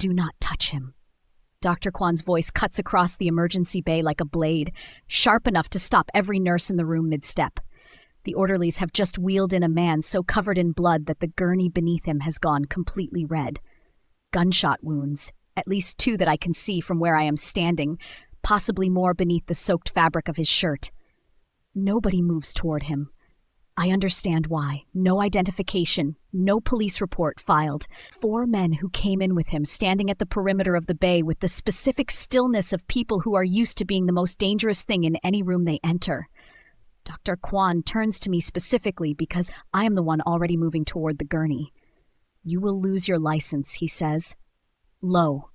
Do not touch him. Dr. Kwan's voice cuts across the emergency bay like a blade, sharp enough to stop every nurse in the room mid-step. The orderlies have just wheeled in a man so covered in blood that the gurney beneath him has gone completely red. Gunshot wounds, at least 2 that I can see from where I am standing, possibly more beneath the soaked fabric of his shirt. Nobody moves toward him. I understand why. No identification, no police report filed. 4 men who came in with him standing at the perimeter of the bay with the specific stillness of people who are used to being the most dangerous thing in any room they enter. Dr. Kwan turns to me specifically because I am the one already moving toward the gurney. You will lose your license, he says. Low.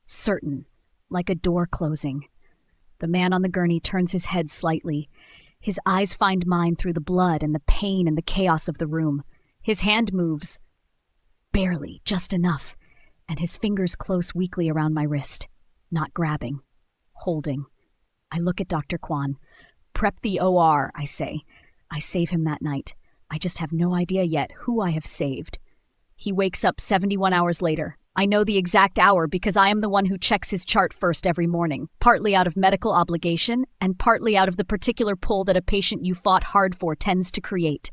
Certain. Like a door closing. The man on the gurney turns his head slightly. His eyes find mine through the blood and the pain and the chaos of the room. His hand moves. Barely, just enough. And his fingers close weakly around my wrist. Not grabbing. Holding. I look at Dr. Kwan. Prep the OR, I say. I save him that night. I just have no idea yet who I have saved. He wakes up 71 hours later. I know the exact hour because I am the one who checks his chart first every morning, partly out of medical obligation and partly out of the particular pull that a patient you fought hard for tends to create.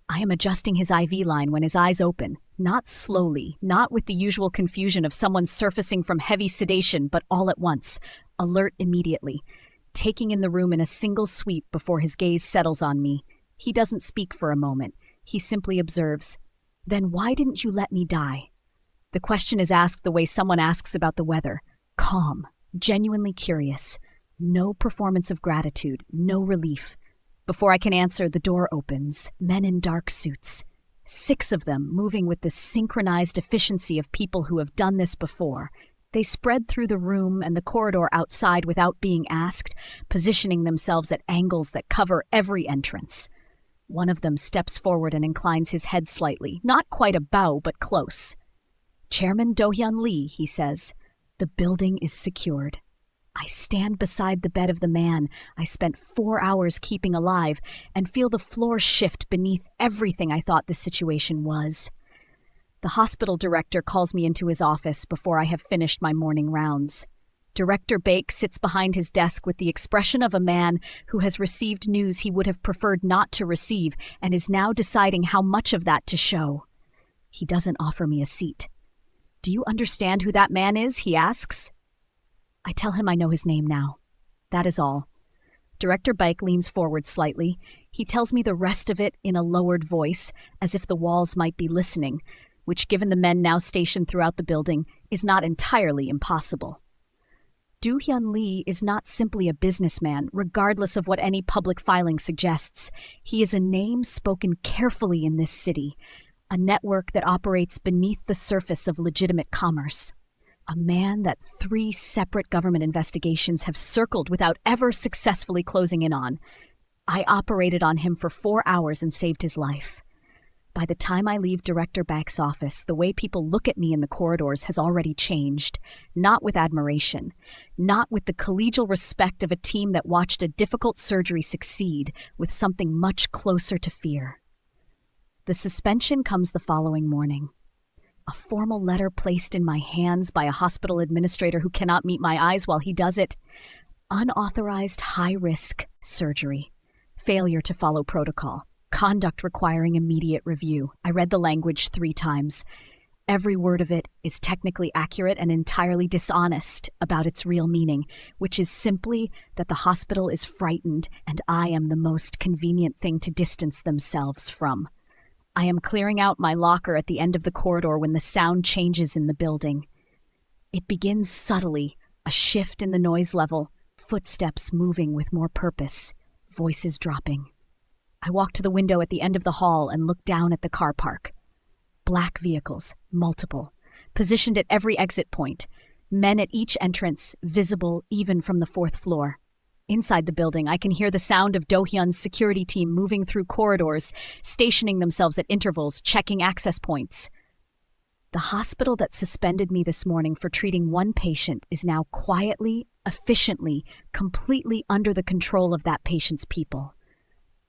I am adjusting his IV line when his eyes open, not slowly, not with the usual confusion of someone surfacing from heavy sedation, but all at once, alert immediately, taking in the room in a single sweep before his gaze settles on me. He doesn't speak for a moment. He simply observes, "Then why didn't you let me die?" The question is asked the way someone asks about the weather. Calm, genuinely curious. No performance of gratitude, no relief. Before I can answer, the door opens. Men in dark suits. 6 of them, moving with the synchronized efficiency of people who have done this before. They spread through the room and the corridor outside without being asked, positioning themselves at angles that cover every entrance. One of them steps forward and inclines his head slightly, not quite a bow, but close. "Chairman Do-hyun Lee," he says, "the building is secured." I stand beside the bed of the man I spent 4 hours keeping alive and feel the floor shift beneath everything I thought the situation was. The hospital director calls me into his office before I have finished my morning rounds. Director Baek sits behind his desk with the expression of a man who has received news he would have preferred not to receive and is now deciding how much of that to show. He doesn't offer me a seat. "Do you understand who that man is?" he asks. I tell him I know his name now. That is all. Director Baek leans forward slightly. He tells me the rest of it in a lowered voice, as if the walls might be listening, which, given the men now stationed throughout the building, is not entirely impossible. Do-hyun Lee is not simply a businessman, regardless of what any public filing suggests. He is a name spoken carefully in this city, a network that operates beneath the surface of legitimate commerce. A man that 3 separate government investigations have circled without ever successfully closing in on. I operated on him for 4 hours and saved his life. By the time I leave Director Baek's office, the way people look at me in the corridors has already changed. Not with admiration, not with the collegial respect of a team that watched a difficult surgery succeed, with something much closer to fear. The suspension comes the following morning. A formal letter placed in my hands by a hospital administrator who cannot meet my eyes while he does it. Unauthorized high-risk surgery. Failure to follow protocol. Conduct requiring immediate review. I read the language 3 times. Every word of it is technically accurate and entirely dishonest about its real meaning, which is simply that the hospital is frightened and I am the most convenient thing to distance themselves from. I am clearing out my locker at the end of the corridor when the sound changes in the building. It begins subtly, a shift in the noise level, footsteps moving with more purpose, voices dropping. I walk to the window at the end of the hall and look down at the car park. Black vehicles, multiple, positioned at every exit point, men at each entrance, visible even from the 4th floor. Inside the building, I can hear the sound of Do-hyun's security team moving through corridors, stationing themselves at intervals, checking access points. The hospital that suspended me this morning for treating 1 patient is now quietly, efficiently, completely under the control of that patient's people.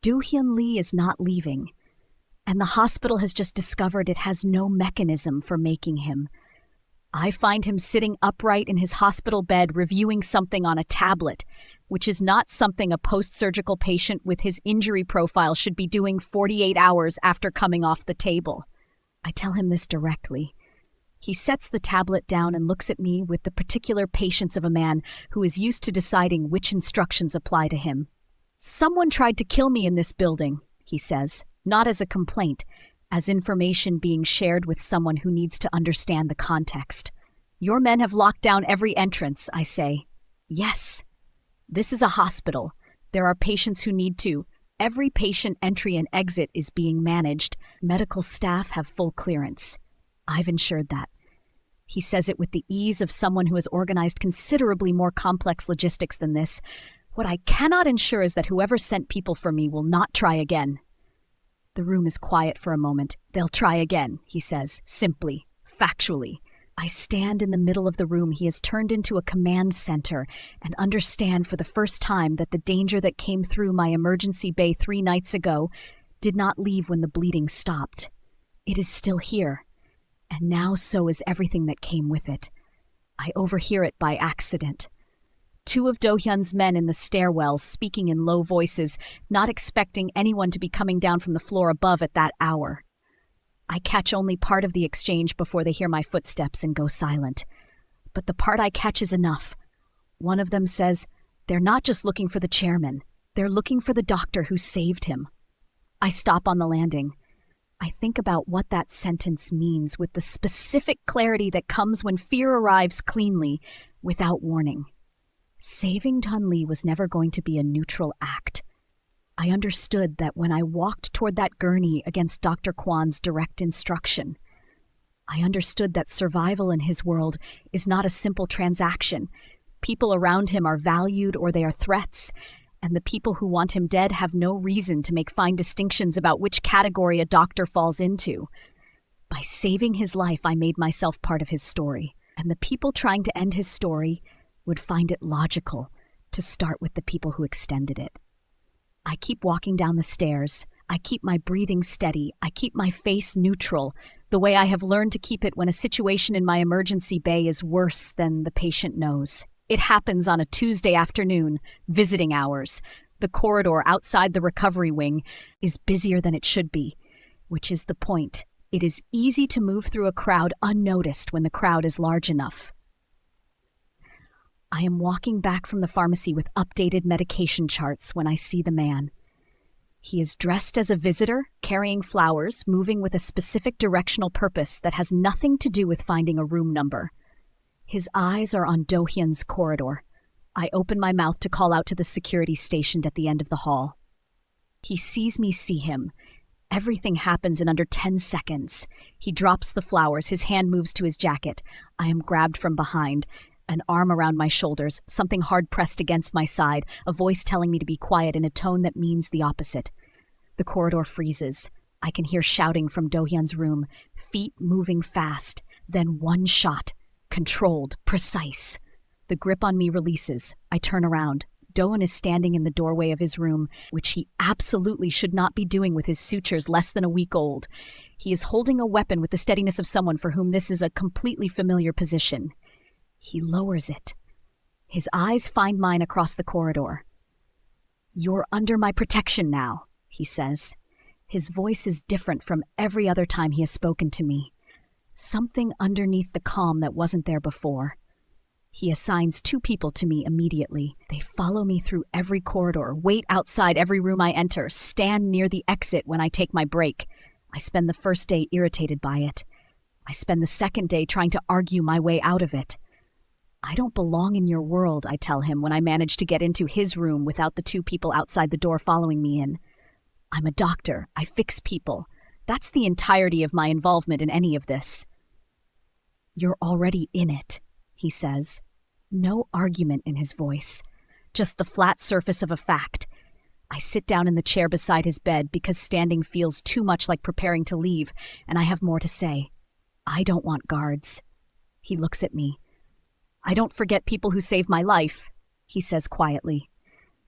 Do-hyun Lee is not leaving, and the hospital has just discovered it has no mechanism for making him. I find him sitting upright in his hospital bed reviewing something on a tablet, which is not something a post-surgical patient with his injury profile should be doing 48 hours after coming off the table. I tell him this directly. He sets the tablet down and looks at me with the particular patience of a man who is used to deciding which instructions apply to him. "Someone tried to kill me in this building," he says, not as a complaint, as information being shared with someone who needs to understand the context. "Your men have locked down every entrance," I say. "Yes. This is a hospital. There are patients who need to. Every patient entry and exit is being managed. Medical staff have full clearance. I've ensured that." He says it with the ease of someone who has organized considerably more complex logistics than this. What I cannot ensure is that whoever sent people for me will not try again. The room is quiet for a moment. "They'll try again," he says, simply, factually. I stand in the middle of the room he has turned into a command center and understand for the first time that the danger that came through my emergency bay 3 nights ago did not leave when the bleeding stopped. It is still here, and now so is everything that came with it. I overhear it by accident. 2 of Do-hyun's men in the stairwells speaking in low voices, not expecting anyone to be coming down from the floor above at that hour. I catch only part of the exchange before they hear my footsteps and go silent. But the part I catch is enough. One of them says, "They're not just looking for the chairman. They're looking for the doctor who saved him." I stop on the landing. I think about what that sentence means with the specific clarity that comes when fear arrives cleanly, without warning. Saving Tun-Lee was never going to be a neutral act. I understood that when I walked toward that gurney against Dr. Kwan's direct instruction. I understood that survival in his world is not a simple transaction. People around him are valued or they are threats, and the people who want him dead have no reason to make fine distinctions about which category a doctor falls into. By saving his life, I made myself part of his story, and the people trying to end his story would find it logical to start with the people who extended it. I keep walking down the stairs. I keep my breathing steady. I keep my face neutral, the way I have learned to keep it when a situation in my emergency bay is worse than the patient knows. It happens on a Tuesday afternoon, visiting hours. The corridor outside the recovery wing is busier than it should be, which is the point. It is easy to move through a crowd unnoticed when the crowd is large enough. I am walking back from the pharmacy with updated medication charts when I see the man. He is dressed as a visitor, carrying flowers, moving with a specific directional purpose that has nothing to do with finding a room number. His eyes are on Do-hyun's corridor. I open my mouth to call out to the security stationed at the end of the hall. He sees me see him. Everything happens in under 10 seconds. He drops the flowers. His hand moves to his jacket. I am grabbed from behind. An arm around my shoulders, something hard pressed against my side, a voice telling me to be quiet in a tone that means the opposite. The corridor freezes. I can hear shouting from Do-hyun's room, feet moving fast, then one shot, controlled, precise. The grip on me releases. I turn around. Do-hyun is standing in the doorway of his room, which he absolutely should not be doing with his sutures less than a week old. He is holding a weapon with the steadiness of someone for whom this is a completely familiar position. He lowers it. His eyes find mine across the corridor. "You're under my protection now," he says. His voice is different from every other time he has spoken to me. Something underneath the calm that wasn't there before. He assigns 2 people to me immediately. They follow me through every corridor, wait outside every room I enter, stand near the exit when I take my break. I spend the first day irritated by it. I spend the second day trying to argue my way out of it. "I don't belong in your world," I tell him when I manage to get into his room without the 2 people outside the door following me in. "I'm a doctor. I fix people. That's the entirety of my involvement in any of this." "You're already in it," he says. No argument in his voice, just the flat surface of a fact. I sit down in the chair beside his bed because standing feels too much like preparing to leave, and I have more to say. "I don't want guards." He looks at me. "I don't forget people who saved my life," he says quietly.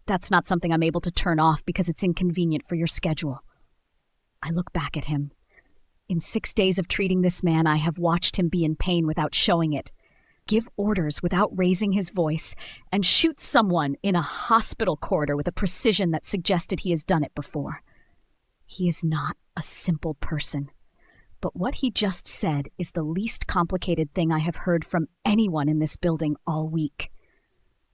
"That's not something I'm able to turn off because it's inconvenient for your schedule." I look back at him. In 6 days of treating this man, I have watched him be in pain without showing it, give orders without raising his voice, and shoot someone in a hospital corridor with a precision that suggested he has done it before. He is not a simple person. But what he just said is the least complicated thing I have heard from anyone in this building all week.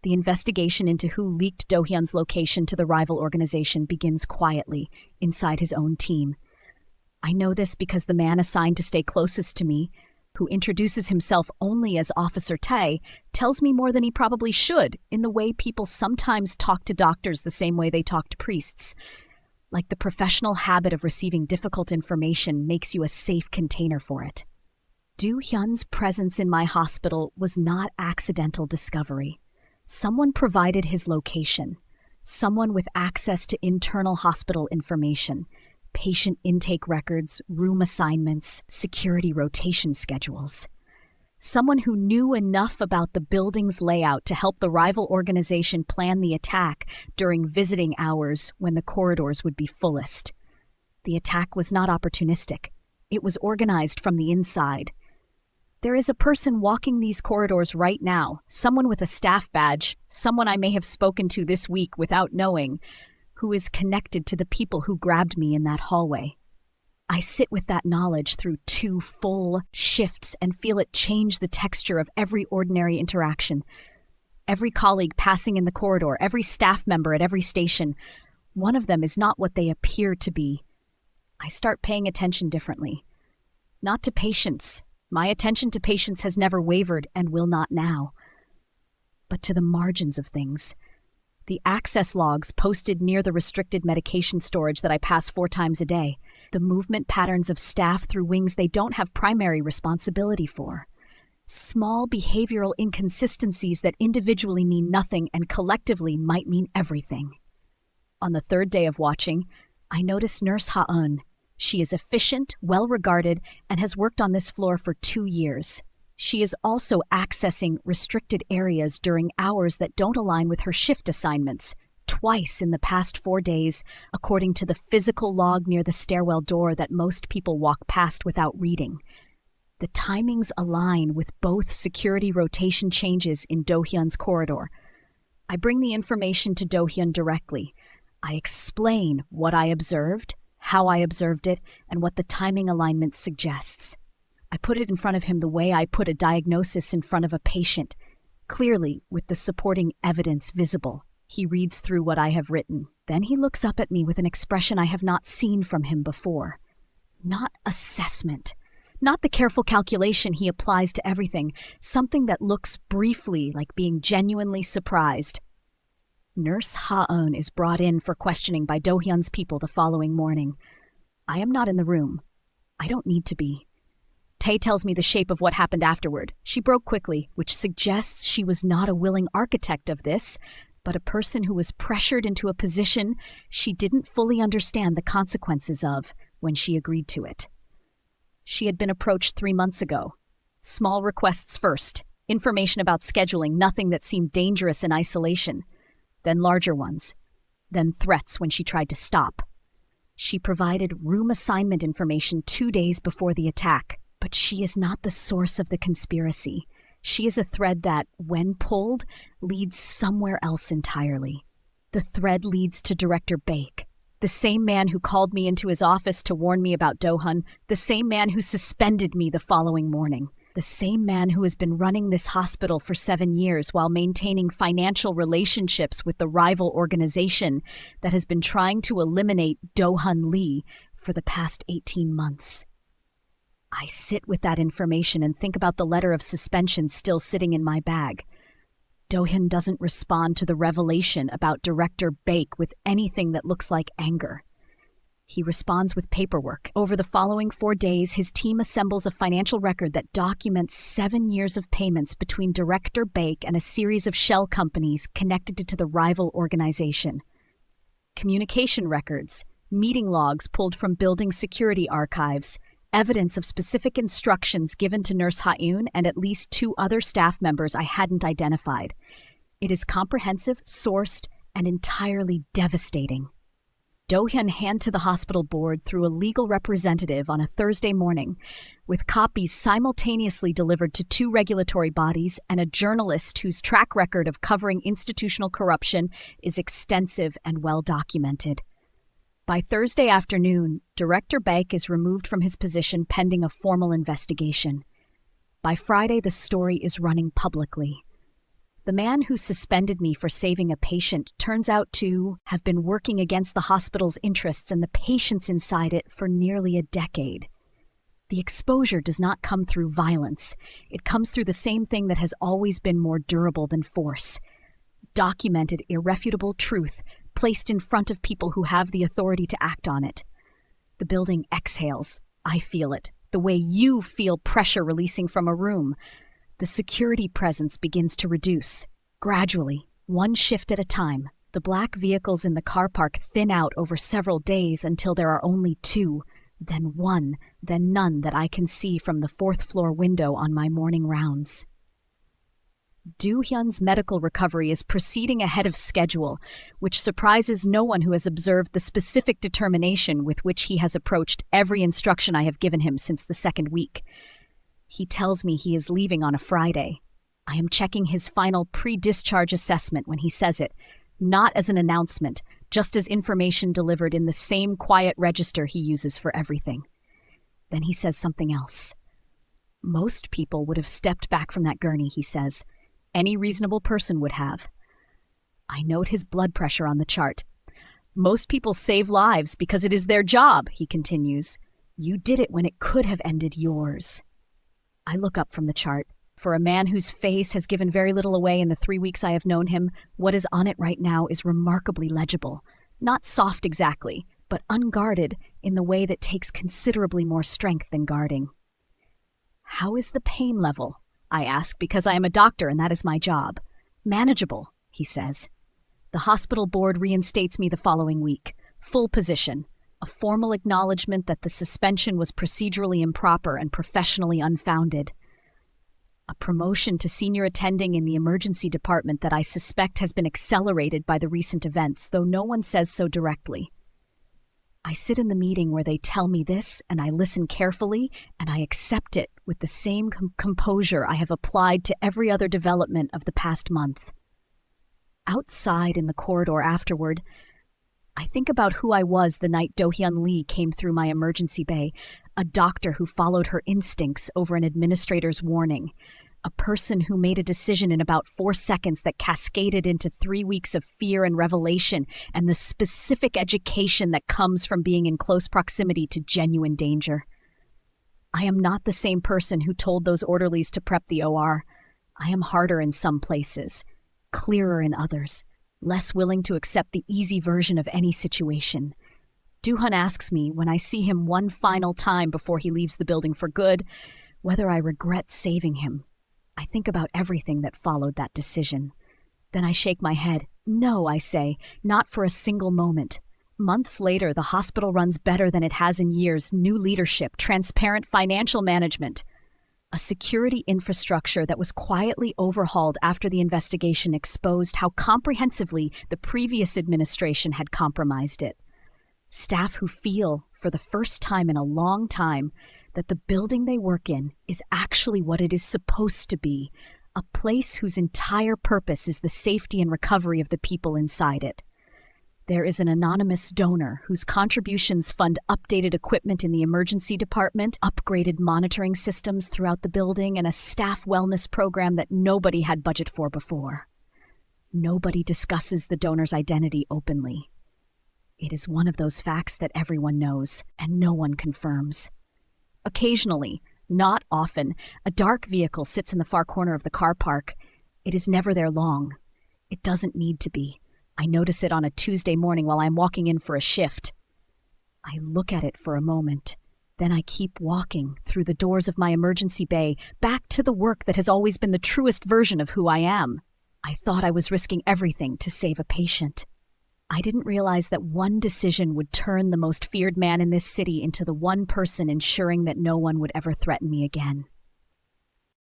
The investigation into who leaked Do-hyun's location to the rival organization begins quietly, inside his own team. I know this because the man assigned to stay closest to me, who introduces himself only as Officer Tae, tells me more than he probably should, in the way people sometimes talk to doctors the same way they talk to priests. Like the professional habit of receiving difficult information makes you a safe container for it. Do-hyun's presence in my hospital was not accidental discovery. Someone provided his location. Someone with access to internal hospital information, patient intake records, room assignments, security rotation schedules. Someone who knew enough about the building's layout to help the rival organization plan the attack during visiting hours when the corridors would be fullest. The attack was not opportunistic. It was organized from the inside. There is a person walking these corridors right now, someone with a staff badge, someone I may have spoken to this week without knowing, who is connected to the people who grabbed me in that hallway. I sit with that knowledge through 2 full shifts and feel it change the texture of every ordinary interaction. Every colleague passing in the corridor, every staff member at every station, one of them is not what they appear to be. I start paying attention differently. Not to patients. My attention to patients has never wavered and will not now. But to the margins of things. The access logs posted near the restricted medication storage that I pass 4 times a day. The movement patterns of staff through wings they don't have primary responsibility for. Small behavioral inconsistencies that individually mean nothing and collectively might mean everything. On the 3rd day of watching, I notice Nurse Ha-eun. She is efficient, well-regarded, and has worked on this floor for 2 years. She is also accessing restricted areas during hours that don't align with her shift assignments, twice in the past 4 days, according to the physical log near the stairwell door that most people walk past without reading. The timings align with both security rotation changes in Do-hyun's corridor. I bring the information to Do-hyun directly. I explain what I observed, how I observed it, and what the timing alignment suggests. I put it in front of him the way I put a diagnosis in front of a patient, clearly with the supporting evidence visible. He reads through what I have written. Then he looks up at me with an expression I have not seen from him before. Not assessment. Not the careful calculation he applies to everything. Something that looks briefly like being genuinely surprised. Nurse Ha-eun is brought in for questioning by Do-hyun's people the following morning. I am not in the room. I don't need to be. Tae tells me the shape of what happened afterward. She broke quickly, which suggests she was not a willing architect of this, but a person who was pressured into a position she didn't fully understand the consequences of when she agreed to it. She had been approached 3 months ago. Small requests first, information about scheduling, nothing that seemed dangerous in isolation. Then larger ones. Then threats when she tried to stop. She provided room assignment information 2 days before the attack. But she is not the source of the conspiracy. She is a thread that, when pulled, leads somewhere else entirely. The thread leads to Director Baek, the same man who called me into his office to warn me about Do-hyun, the same man who suspended me the following morning, the same man who has been running this hospital for 7 years while maintaining financial relationships with the rival organization that has been trying to eliminate Do-hyun Lee for the past 18 months. I sit with that information and think about the letter of suspension still sitting in my bag. Do-hyun doesn't respond to the revelation about Director Baek with anything that looks like anger. He responds with paperwork. Over the following 4 days, his team assembles a financial record that documents 7 years of payments between Director Baek and a series of shell companies connected to the rival organization. Communication records, meeting logs pulled from building security archives, evidence of specific instructions given to Nurse Ha-eun and at least 2 other staff members I hadn't identified. It is comprehensive, sourced, and entirely devastating. Do-hyun hand to the hospital board through a legal representative on a Thursday morning, with copies simultaneously delivered to 2 regulatory bodies and a journalist whose track record of covering institutional corruption is extensive and well documented. By Thursday afternoon, Director Baek is removed from his position pending a formal investigation. By Friday, the story is running publicly. The man who suspended me for saving a patient turns out to have been working against the hospital's interests and the patients inside it for nearly a decade. The exposure does not come through violence. It comes through the same thing that has always been more durable than force. Documented, irrefutable truth placed in front of people who have the authority to act on it. The building exhales. I feel it, the way you feel pressure releasing from a room. The security presence begins to reduce. Gradually, one shift at a time, the black vehicles in the car park thin out over several days until there are only 2, then 1, then none that I can see from the 4th floor window on my morning rounds. Do-hyun's medical recovery is proceeding ahead of schedule, which surprises no one who has observed the specific determination with which he has approached every instruction I have given him since the 2nd week. He tells me he is leaving on a Friday. I am checking his final pre-discharge assessment when he says it, not as an announcement, just as information delivered in the same quiet register he uses for everything. Then he says something else. Most people would have stepped back from that gurney, he says. Any reasonable person would have. I note his blood pressure on the chart. Most people save lives because it is their job, he continues. You did it when it could have ended yours. I look up from the chart. For a man whose face has given very little away in the 3 weeks I have known him, what is on it right now is remarkably legible. Not soft exactly, but unguarded in the way that takes considerably more strength than guarding. How is the pain level? I ask, because I am a doctor and that is my job. Manageable, he says. The hospital board reinstates me the following week. Full position. A formal acknowledgement that the suspension was procedurally improper and professionally unfounded. A promotion to senior attending in the emergency department that I suspect has been accelerated by the recent events, though no one says so directly. I sit in the meeting where they tell me this, and I listen carefully, and I accept it with the same composure I have applied to every other development of the past month. Outside in the corridor afterward, I think about who I was the night Do-hyun Lee came through my emergency bay, a doctor who followed her instincts over an administrator's warning, a person who made a decision in about 4 seconds that cascaded into 3 weeks of fear and revelation and the specific education that comes from being in close proximity to genuine danger. I am not the same person who told those orderlies to prep the OR. I am harder in some places, clearer in others, less willing to accept the easy version of any situation. Do-hyun asks me, when I see him one final time before he leaves the building for good, whether I regret saving him. I think about everything that followed that decision. Then I shake my head. No, I say, not for a single moment. Months later, the hospital runs better than it has in years. New leadership, transparent financial management. A security infrastructure that was quietly overhauled after the investigation exposed how comprehensively the previous administration had compromised it. Staff who feel, for the first time in a long time, that the building they work in is actually what it is supposed to be, a place whose entire purpose is the safety and recovery of the people inside it. There is an anonymous donor whose contributions fund updated equipment in the emergency department, upgraded monitoring systems throughout the building, and a staff wellness program that nobody had budget for before. Nobody discusses the donor's identity openly. It is one of those facts that everyone knows, and no one confirms. Occasionally, not often, a dark vehicle sits in the far corner of the car park. It is never there long. It doesn't need to be. I notice it on a Tuesday morning while I'm walking in for a shift. I look at it for a moment. Then I keep walking through the doors of my emergency bay, back to the work that has always been the truest version of who I am. I thought I was risking everything to save a patient. I didn't realize that one decision would turn the most feared man in this city into the one person ensuring that no one would ever threaten me again.